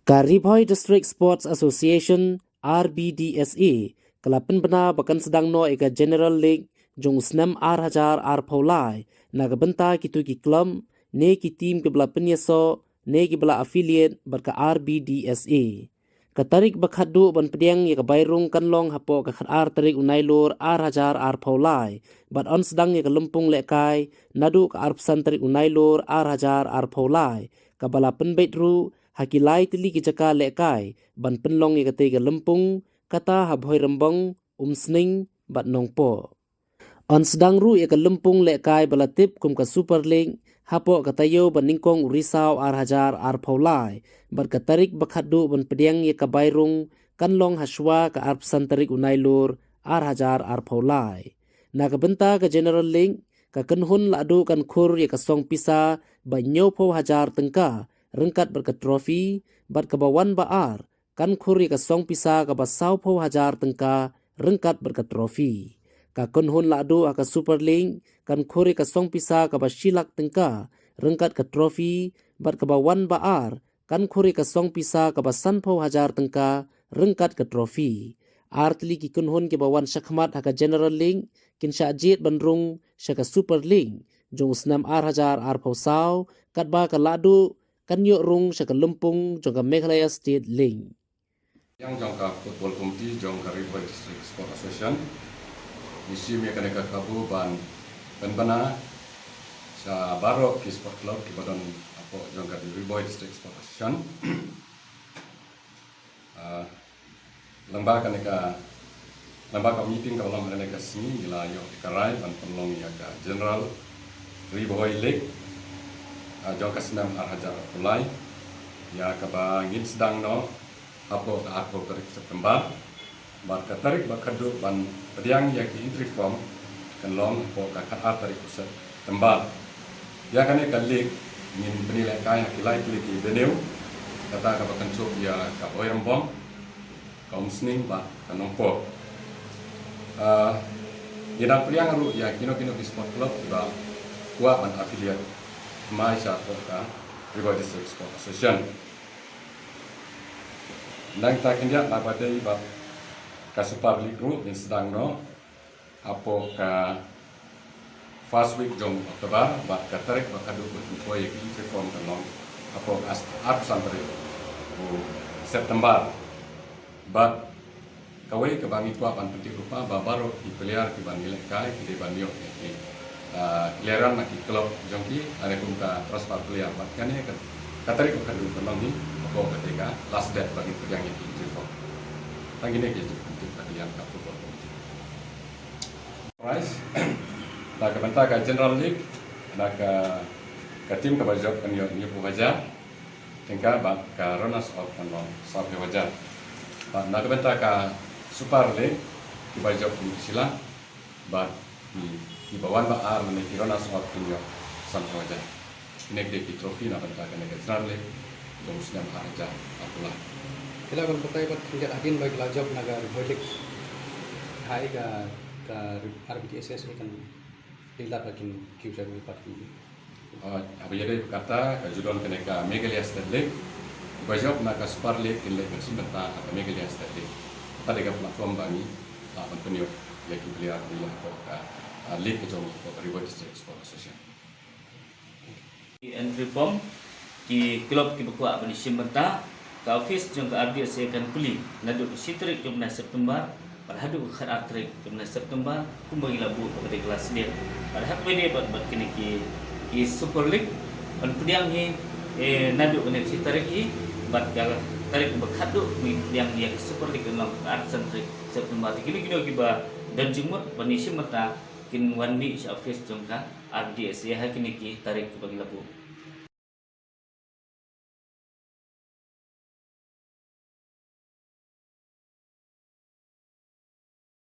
Karibhoy District Sports Association RBDSA kalapan bena bakan sedang no eka General League jong senam R1000 R Paulai nagabenta kitu ki klub ne ki team ke bela penyeso ne ki bela affiliate berka RBDSA katarik bakhadu ban pediang ya bairung kanlong hapo ka khar tarik unailur R1000 R Paulai bat on sedang ya lempung lekai nadu ka arpsan tarik unailur R1000 R Paulai ka bala penbetru hakilai tili kijaka lekai ban penlong ya kate lempung kata habhoi rembong sning bat nongpo on sedang ru ya lempung lekai balatip kum ka super league hapo katayo ban ningkong urisau R1000 R Paulai bat katarik bakhadu ban pediang ya ka bairung kanlong haswa ka arpsan tarik unailur R1000 R Paulai nakabenta ka general league ka kenhun ladu kan khur ya ka song pisa banyo po hajar tengka rengkat berkat trofi bat kebawan baar kan khuri ka song pisa ka basau po hajar tengka rengkat berkat trofi ka kunhun ladu aka super league kan khuri ka song pisa ka basilak tengka rengkat ka trofi bat kebawan baar kan khuri ka song pisa ka basan po hajar tengka rengkat ka trofi artli ki kunhun ke bawan shakhmat aka general league kin syajit bandrung syaka super league jong senam R1000 R Pausau katba ka ladu kan yok rung sa kalumpong jong ka Meghalaya State League. Yang jangka football committee jangka Karibhoy District Sport Association misi me kaneka kabu ban bana sa baro ki sport club ki badan apo jangka Karibhoy District Sport Association lembaga meeting ka ulam kaneka sini gila yo karai ban penlong ya ka general Karibhoy League jangka senam R1000 Paulai ya kabangin sedang no apo tarik September bar katarik bakadu ban pediang ya ki entry form kanlong apo kakar tarik September ya kane kalik min penilai kaya kilai ki beneu kata ka bakan cuk ya ka oyambong kaum sning ba kanongpo ina priang ru ya kino ki sport club ba kuat ban affiliate mai sa ko ka Karibhoy District Sport Association nang ta kindia la badai ba ka super league ru in sedang no apo ka first week jong Oktober ba ka tarik ba kadu ko ye ki form kan apo art santre September ba kawai ke bangi tua pan penting rupa ba baro ki player ki ban nilai kai ki ban yo ki clearan nak klub jongki ada pun ka transfer player bat kan ya kan katarik kan dulu memang ni apa ketika last date bagi yang itu info tang ini gitu untuk bagian ka football prize la ka banta ka general league la ka tim ka bajak kan yo ni puhaja tingka ba ka runners of kan lo sabe wajah la ka banta ka super league ki bajak ni sila ba di bawah baar menjadi rona soal punya sampai wajah nek de trofi na banta ka nek trarle dong senam R1000 Paulai kila kon patai pat kinjat agin bagi lajab nagar holik hai ga RBDSS kan ila bakin kiusa di parti apa jadi kata kajudon keneka Meghalaya State League bajab na ka Super League in league simbata ka Meghalaya State League pada ka platform bani lapan penyo ya ki player dia ka league ke jong Karibhoy District Sport Association. Entry form ki klub ki bakwa bani simbata ka office jong ka RDSA kan puli nadu sitrik jong na September parhadu khar atrik jong na September kumbang labu pada kelas dia pada hak bede bat kini ki Super League pan pediang hi nadu ne sitrik hi bat ka tarik bakhadu mi yang Super League no art sentrik September kini ki ba dan jumut bani simbata kin wandi sa office jong ka RDSA hakini ki tarik bagi labu